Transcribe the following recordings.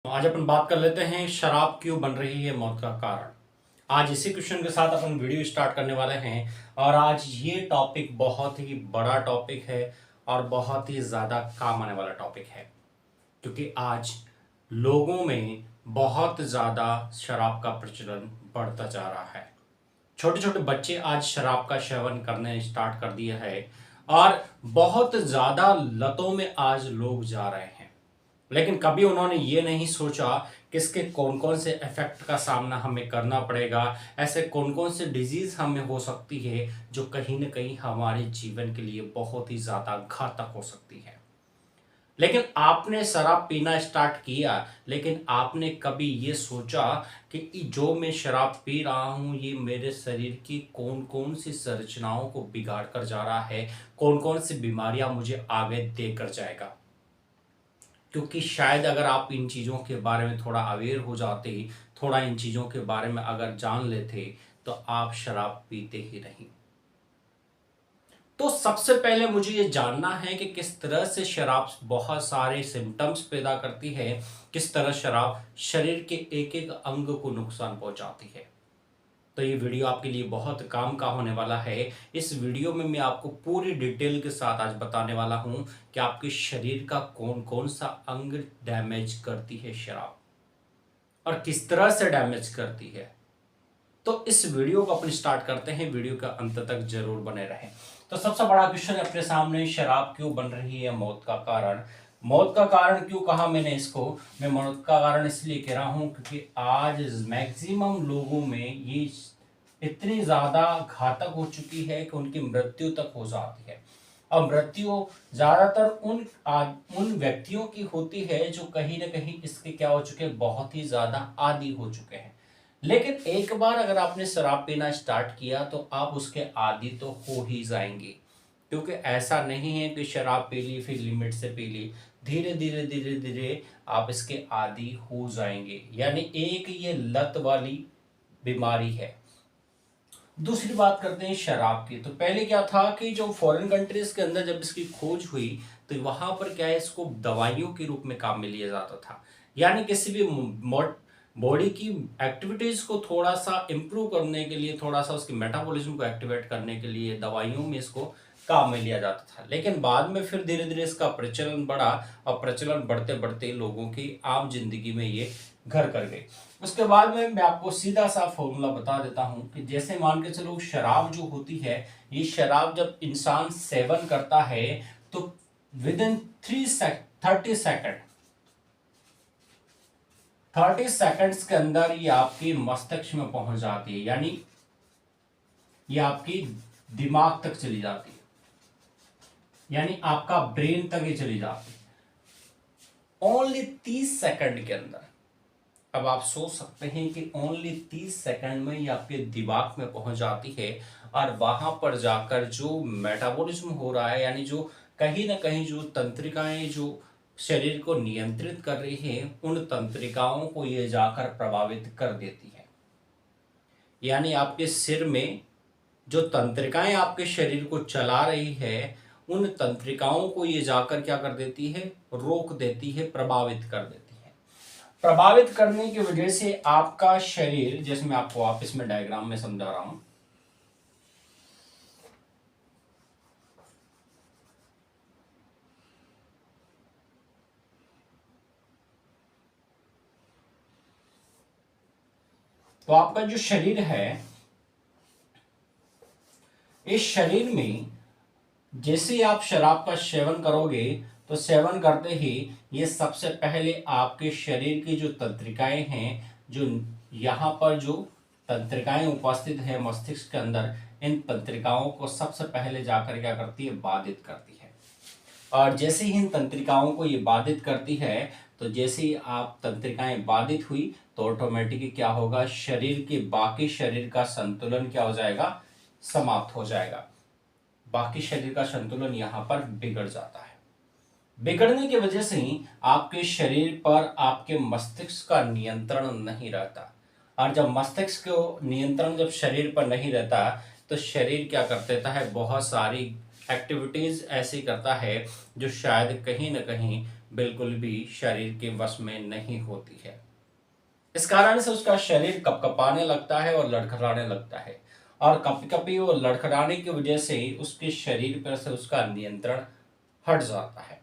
आज अपन बात कर लेते हैं शराब क्यों बन रही है मौत का कारण। आज इसी क्वेश्चन के साथ अपन वीडियो स्टार्ट करने वाले हैं और आज ये टॉपिक बहुत ही बड़ा टॉपिक है और बहुत ही ज़्यादा काम आने वाला टॉपिक है, क्योंकि आज लोगों में बहुत ज़्यादा शराब का प्रचलन बढ़ता जा रहा है। छोटे छोटे बच्चे आज शराब का सेवन करने स्टार्ट कर दिया है और बहुत ज़्यादा लतों में आज लोग जा रहे हैं। लेकिन कभी उन्होंने ये नहीं सोचा कि इसके कौन कौन से इफेक्ट का सामना हमें करना पड़ेगा, ऐसे कौन कौन से डिजीज हमें हो सकती है जो कहीं ना कहीं हमारे जीवन के लिए बहुत ही ज़्यादा घातक हो सकती है। लेकिन आपने शराब पीना स्टार्ट किया, लेकिन आपने कभी ये सोचा कि जो मैं शराब पी रहा हूँ ये मेरे शरीर की कौन कौन सी संरचनाओं को बिगाड़ कर जा रहा है, कौन कौन सी बीमारियां मुझे आगे देकर जाएगा। क्योंकि शायद अगर आप इन चीज़ों के बारे में थोड़ा अवेयर हो जाते, थोड़ा इन चीज़ों के बारे में अगर जान लेते, तो आप शराब पीते ही नहीं। तो सबसे पहले मुझे ये जानना है कि किस तरह से शराब बहुत सारे सिम्टम्स पैदा करती है, किस तरह शराब शरीर के एक एक अंग को नुकसान पहुंचाती है। तो ये वीडियो आपके लिए बहुत काम का होने वाला है। इस वीडियो में मैं आपको पूरी डिटेल के साथ आज बताने वाला हूं कि आपके शरीर का कौन कौन सा अंग डैमेज करती है शराब और किस तरह से डैमेज करती है। तो इस वीडियो को अपन स्टार्ट करते हैं, वीडियो का अंत तक जरूर बने रहें। तो सबसे बड़ा क्वेश्चन अपने सामने, शराब क्यों बन रही है मौत का कारण। मौत का कारण क्यों कहा मैंने इसको, मैं मौत का कारण इसलिए कह रहा हूं क्योंकि आज मैक्सिमम लोगों में ये इतनी ज्यादा घातक हो चुकी है कि उनकी मृत्यु तक हो जाती है। और मृत्यु ज्यादातर उन व्यक्तियों की होती है जो कहीं ना कहीं इसके क्या हो चुके हैं, बहुत ही ज्यादा आदी हो चुके हैं। लेकिन एक बार अगर आपने शराब पीना स्टार्ट किया तो आप उसके आदी तो हो ही जाएंगे, क्योंकि ऐसा नहीं है कि शराब पी ली फिर लिमिट से पी ली, धीरे धीरे धीरे धीरे आप इसके आदी हो जाएंगे। यानी एक ये लत वाली बीमारी है। दूसरी बात करते हैं शराब की। तो पहले क्या था कि जो फॉरेन कंट्रीज के अंदर जब इसकी खोज हुई तो वहां पर क्या है, इसको दवाइयों के रूप में काम में लिया जाता था। यानी किसी भी बॉडी की एक्टिविटीज को थोड़ा सा इंप्रूव करने के लिए, थोड़ा सा उसकी मेटाबॉलिज्म को एक्टिवेट करने के लिए दवाइयों में इसको काम में लिया जाता था। लेकिन बाद में फिर धीरे धीरे इसका प्रचलन बढ़ा और प्रचलन बढ़ते बढ़ते लोगों की आम जिंदगी में ये घर कर गई। उसके बाद में मैं आपको सीधा सा फॉर्मूला बता देता हूं कि जैसे मान के चलो शराब जो होती है, ये शराब जब इंसान सेवन करता है तो विद इन 30 सेकंड्स के अंदर ये आपके मस्तिष्क में पहुंच जाती है। यानी ये आपकी दिमाग तक चली जाती है, यानी आपका ब्रेन तक ये चली जाती है ओनली 30 सेकंड के अंदर। अब आप सोच सकते हैं कि ओनली 30 सेकंड में ये आपके दिमाग में पहुंच जाती है और वहां पर जाकर जो मेटाबॉलिज्म हो रहा है, यानी जो कहीं ना कहीं जो तंत्रिकाएं जो शरीर को नियंत्रित कर रही हैं, उन तंत्रिकाओं को ये जाकर प्रभावित कर देती है। यानी आपके सिर में जो तंत्रिकाएं आपके शरीर को चला रही है, उन तंत्रिकाओं को ये जाकर क्या कर देती है, रोक देती है, प्रभावित कर देती है। प्रभावित करने की वजह से आपका शरीर, जैसे मैं आपको वापस में डायग्राम में समझा रहा हूं, तो आपका जो शरीर है, इस शरीर में जैसे ही आप शराब का सेवन करोगे तो सेवन करते ही ये सबसे पहले आपके शरीर की जो तंत्रिकाएं हैं, जो यहाँ पर जो तंत्रिकाएं उपस्थित है मस्तिष्क के अंदर, इन तंत्रिकाओं को सबसे पहले जाकर क्या करती है, बाधित करती है। और जैसे ही इन तंत्रिकाओं को ये बाधित करती है, तो जैसे ही आप तंत्रिकाएं बाधित हुई तो ऑटोमेटिकली क्या होगा, शरीर के बाकी शरीर का संतुलन क्या हो जाएगा, समाप्त हो जाएगा। बाकी शरीर का संतुलन यहाँ पर बिगड़ जाता है। बिगड़ने की वजह से ही आपके शरीर पर आपके मस्तिष्क का नियंत्रण नहीं रहता। और जब मस्तिष्क को नियंत्रण जब शरीर पर नहीं रहता तो शरीर क्या कर देता है, बहुत सारी एक्टिविटीज ऐसी करता है जो शायद कहीं ना कहीं बिल्कुल भी शरीर के वश में नहीं होती है। इस कारण से उसका शरीर कपकपाने लगता है और लड़खड़ाने लगता है, और कपी कपी और लड़खड़ाने की वजह से उसके शरीर पर से उसका नियंत्रण हट जाता है।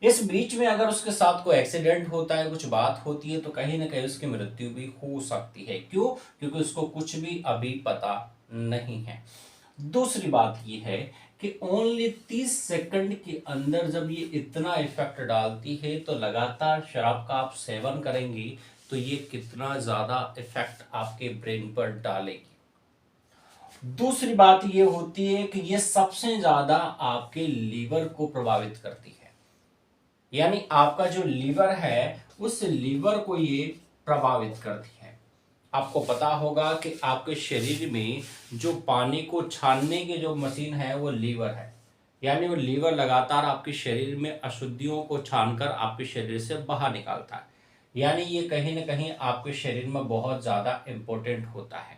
इस बीच में अगर उसके साथ कोई एक्सीडेंट होता है, कुछ बात होती है, तो कहीं ना कहीं उसकी मृत्यु भी हो सकती है। क्यों? क्योंकि उसको कुछ भी अभी पता नहीं है। दूसरी बात यह है कि ओनली 30 सेकंड के अंदर जब ये इतना इफेक्ट डालती है, तो लगातार शराब का आप सेवन करेंगे तो ये कितना ज्यादा इफेक्ट आपके ब्रेन पर डालेगी। दूसरी बात ये होती है कि ये सबसे ज्यादा आपके लीवर को प्रभावित करती है। यानी आपका जो लीवर है, उस लीवर को ये प्रभावित करती है। आपको पता होगा कि आपके शरीर में जो पानी को छानने की जो मशीन है वो लीवर है। यानी वो लीवर लगातार आपके शरीर में अशुद्धियों को छानकर आपके शरीर से बाहर निकालता है। यानी ये कहीं ना कहीं आपके शरीर में बहुत ज्यादा इंपॉर्टेंट होता है।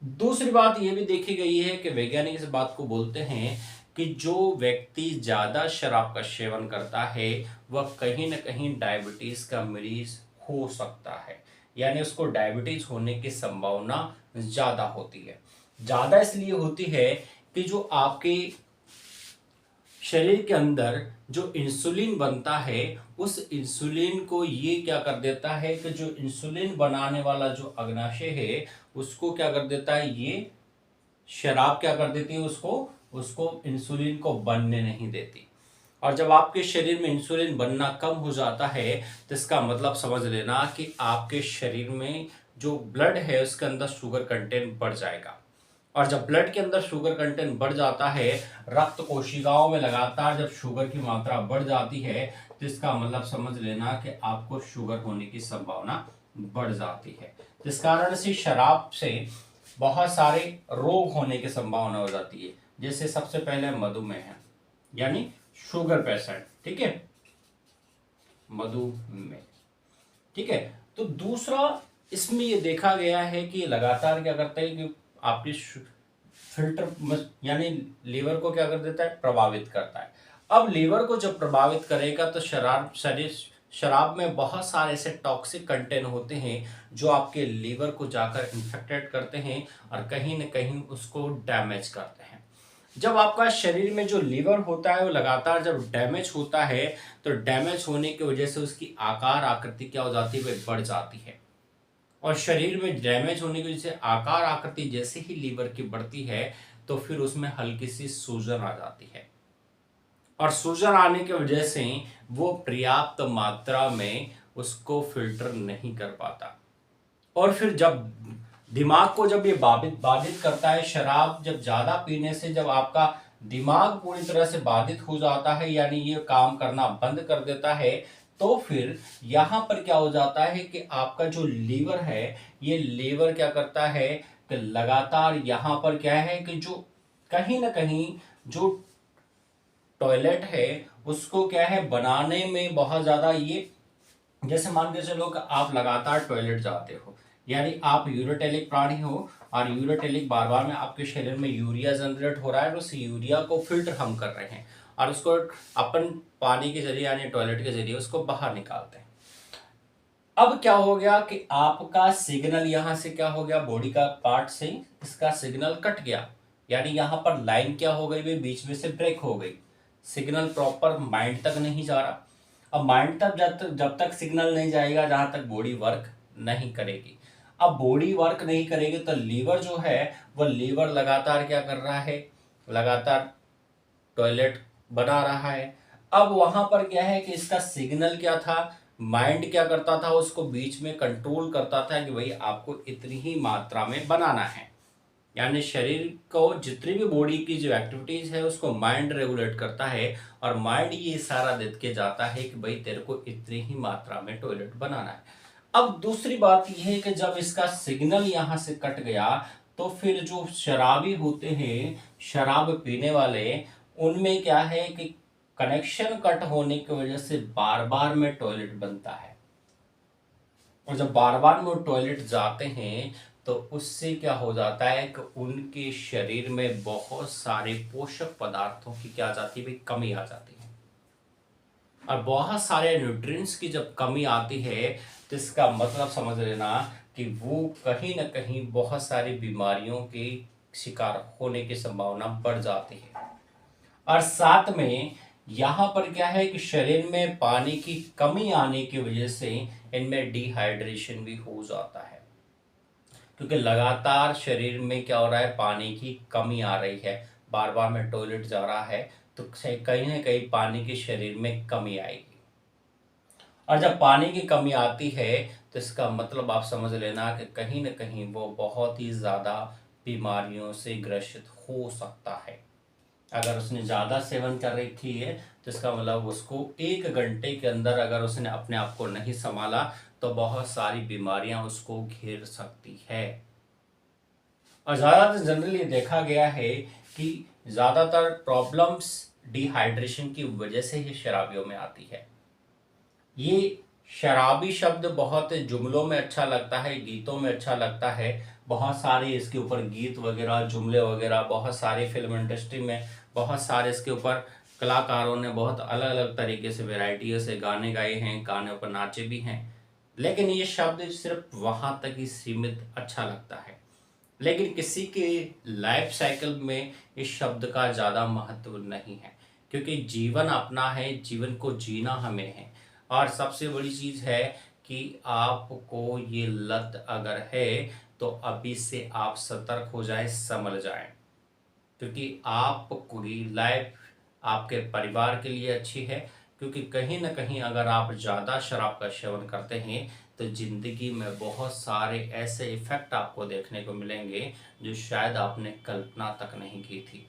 दूसरी बात यह भी देखी गई है कि वैज्ञानिक इस बात को बोलते हैं कि जो व्यक्ति ज्यादा शराब का सेवन करता है वह कहीं ना कहीं डायबिटीज का मरीज हो सकता है। यानी उसको डायबिटीज होने की संभावना ज्यादा होती है। ज्यादा इसलिए होती है कि जो आपके शरीर के अंदर जो इंसुलिन बनता है, उस इंसुलिन को ये क्या कर देता है कि जो इंसुलिन बनाने वाला जो अग्नाशय है उसको क्या कर देता है, ये शराब क्या कर देती है, उसको उसको इंसुलिन को बनने नहीं देती। और जब आपके शरीर में इंसुलिन बनना कम हो जाता है, तो इसका मतलब समझ लेना कि आपके शरीर में जो ब्लड है उसके अंदर शुगर कंटेंट बढ़ जाएगा। और जब ब्लड के अंदर शुगर कंटेंट बढ़ जाता है, रक्त कोशिकाओं में लगातार जब शुगर की मात्रा बढ़ जाती है, तो इसका मतलब समझ लेना कि आपको शुगर होने की संभावना बढ़ जाती है। जिस कारण से शराब से बहुत सारे रोग होने की संभावना हो जाती है। जैसे सबसे पहले मधुमेह, यानी शुगर पेशेंट, ठीक है, मधुमेह, ठीक है। तो दूसरा इसमें ये देखा गया है कि लगातार क्या करता है कि आपकी फिल्टर यानी लीवर को क्या कर देता है, प्रभावित करता है। अब लीवर को जब प्रभावित करेगा तो शराब में बहुत सारे ऐसे टॉक्सिक कंटेंट होते हैं जो आपके लीवर को जाकर इन्फेक्टेड करते हैं और कहीं न कहीं उसको डैमेज करते हैं। जब आपका शरीर में जो लीवर होता है वो लगातार जब डैमेज होता है, तो डैमेज होने की वजह से उसकी आकार आकृति क्या हो जाती है, वह बढ़ जाती है। और शरीर में डैमेज होने की वजह से आकार आकृति जैसे ही लीवर की बढ़ती है, तो फिर उसमें हल्की सी सूजन आ जाती है। और सूजन आने की वजह से वो पर्याप्त मात्रा में उसको फिल्टर नहीं कर पाता। और फिर जब दिमाग को जब ये बाधित बाधित करता है, शराब जब ज्यादा पीने से जब आपका दिमाग पूरी तरह से बाधित हो जाता है, यानी ये काम करना बंद कर देता है, तो फिर यहाँ पर क्या हो जाता है कि आपका जो लीवर है, ये लीवर क्या करता है कि लगातार यहाँ पर क्या है कि जो कहीं ना कहीं जो टॉयलेट है उसको क्या है बनाने में बहुत ज्यादा ये, जैसे मान के चलो कि आप लगातार टॉयलेट जाते हो, यानी आप यूरोटेलिक प्राणी हो, और यूरोटेलिक बार बार में आपके शरीर में यूरिया जनरेट हो रहा है, और उस यूरिया को फिल्टर हम कर रहे हैं और उसको अपन पानी के जरिए यानी टॉयलेट के जरिए उसको बाहर निकालते हैं। अब क्या हो गया कि आपका सिग्नल यहां से क्या हो गया, बॉडी का पार्ट से इसका सिग्नल कट गया। यानी यहां पर लाइन क्या हो गई, वे बीच में से ब्रेक हो गई। सिग्नल प्रॉपर माइंड तक नहीं जा रहा। अब माइंड तक जब तक सिग्नल नहीं जाएगा जहां तक बॉडी वर्क नहीं करेगी। अब बॉडी वर्क नहीं करेगी तो लीवर जो है वह लीवर लगातार क्या कर रहा है, लगातार टॉयलेट बना रहा है। अब वहां पर क्या है कि इसका सिग्नल क्या था, माइंड क्या करता था, उसको बीच में कंट्रोल करता था कि भाई आपको इतनी ही मात्रा में बनाना है। यानी शरीर को जितनी भी बॉडी की जो एक्टिविटीज है उसको माइंड रेगुलेट करता है, और माइंड ये इशारा दे के जाता है कि भाई तेरे को इतनी ही मात्रा में टॉयलेट बनाना है। अब दूसरी बात यह है कि जब इसका सिग्नल यहां से कट गया, तो फिर जो शराबी होते हैं, शराब पीने वाले, उनमें क्या है कि कनेक्शन कट होने की वजह से बार बार में टॉयलेट बनता है। और जब बार बार में वो टॉयलेट जाते हैं तो उससे क्या हो जाता है कि उनके शरीर में बहुत सारे पोषक पदार्थों की क्या आ जाती है, कमी आ जाती है। और बहुत सारे न्यूट्रिएंट्स की जब कमी आती है तो इसका मतलब समझ लेना कि वो कहीं ना कहीं बहुत सारी बीमारियों के शिकार होने की संभावना बढ़ जाती है। और साथ में यहाँ पर क्या है कि शरीर में पानी की कमी आने की वजह से इनमें डिहाइड्रेशन भी हो जाता है, क्योंकि लगातार शरीर में क्या हो रहा है, पानी की कमी आ रही है, बार बार में टॉयलेट जा रहा है, तो कहीं ना कहीं पानी की शरीर में कमी आएगी। और जब पानी की कमी आती है तो इसका मतलब आप समझ लेना कि कहीं ना कहीं वो बहुत ही ज़्यादा बीमारियों से ग्रसित हो सकता है। अगर उसने ज़्यादा सेवन कर रखी है तो इसका मतलब उसको 1 घंटे के अंदर अगर उसने अपने आप को नहीं संभाला तो बहुत सारी बीमारियां उसको घेर सकती है। और ज़्यादातर जनरली देखा गया है कि ज़्यादातर प्रॉब्लम्स डिहाइड्रेशन की वजह से ही शराबियों में आती है। ये शराबी शब्द बहुत जुमलों में अच्छा लगता है, गीतों में अच्छा लगता है, बहुत सारे इसके ऊपर गीत वगैरह, जुमले वगैरह, बहुत सारी फिल्म इंडस्ट्री में बहुत सारे इसके ऊपर कलाकारों ने बहुत अलग अलग तरीके से वैरायटियों से गाने गाए हैं, गाने पर नाचे भी हैं। लेकिन ये शब्द सिर्फ वहाँ तक ही सीमित अच्छा लगता है, लेकिन किसी के लाइफ साइकिल में इस शब्द का ज़्यादा महत्व नहीं है, क्योंकि जीवन अपना है, जीवन को जीना हमें है। और सबसे बड़ी चीज़ है कि आपको ये लत अगर है तो अभी से आप सतर्क हो जाएं, समझ जाएं, क्योंकि आपकी लाइफ आपके परिवार के लिए अच्छी है। क्योंकि कहीं ना कहीं अगर आप ज़्यादा शराब का सेवन करते हैं तो ज़िंदगी में बहुत सारे ऐसे इफ़ेक्ट आपको देखने को मिलेंगे जो शायद आपने कल्पना तक नहीं की थी।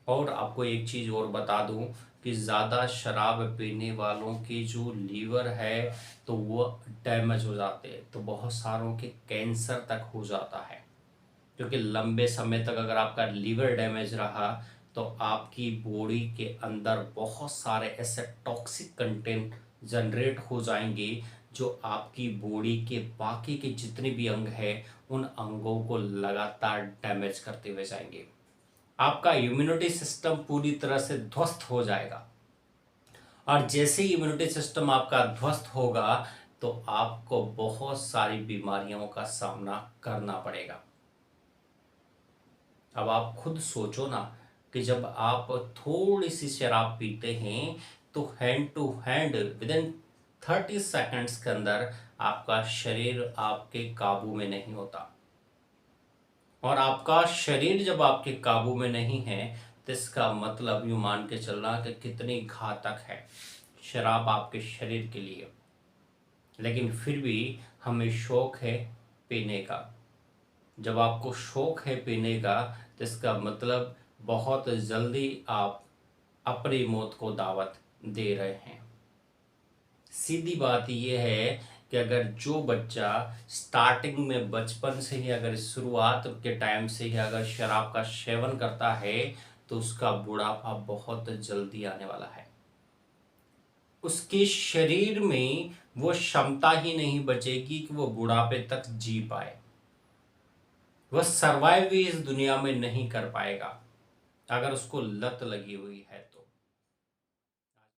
और आपको एक चीज़ और बता दूं कि ज़्यादा शराब पीने वालों की जो लीवर है तो वो डैमेज हो जाते हैं, तो बहुत सारों के कैंसर तक हो जाता है। क्योंकि लंबे समय तक अगर आपका लीवर डैमेज रहा तो आपकी बॉडी के अंदर बहुत सारे ऐसे टॉक्सिक कंटेंट जनरेट हो जाएंगे जो आपकी बॉडी के बाकी के जितने भी अंग हैं उन अंगों को लगातार डैमेज करते हुए जाएंगे। आपका इम्यूनिटी सिस्टम पूरी तरह से ध्वस्त हो जाएगा। और जैसे ही इम्यूनिटी सिस्टम आपका ध्वस्त होगा तो आपको बहुत सारी बीमारियों का सामना करना पड़ेगा। अब आप खुद सोचो ना कि जब आप थोड़ी सी शराब पीते हैं तो hand to hand within 30 seconds के अंदर आपका शरीर आपके काबू में नहीं होता। और आपका शरीर जब आपके काबू में नहीं है तो इसका मतलब यूं मान के चलना कि कितनी घातक है शराब आपके शरीर के लिए। लेकिन फिर भी हमें शौक है पीने का। जब आपको शौक है पीने का तो इसका मतलब बहुत जल्दी आप अपनी मौत को दावत दे रहे हैं। सीधी बात यह है कि अगर जो बच्चा स्टार्टिंग में बचपन से ही अगर शुरुआत के टाइम से ही अगर शराब का सेवन करता है तो उसका बुढ़ापा बहुत जल्दी आने वाला है। उसके शरीर में वो क्षमता ही नहीं बचेगी कि वो बुढ़ापे तक जी पाए। वह सरवाइव भी इस दुनिया में नहीं कर पाएगा अगर उसको लत लगी हुई है।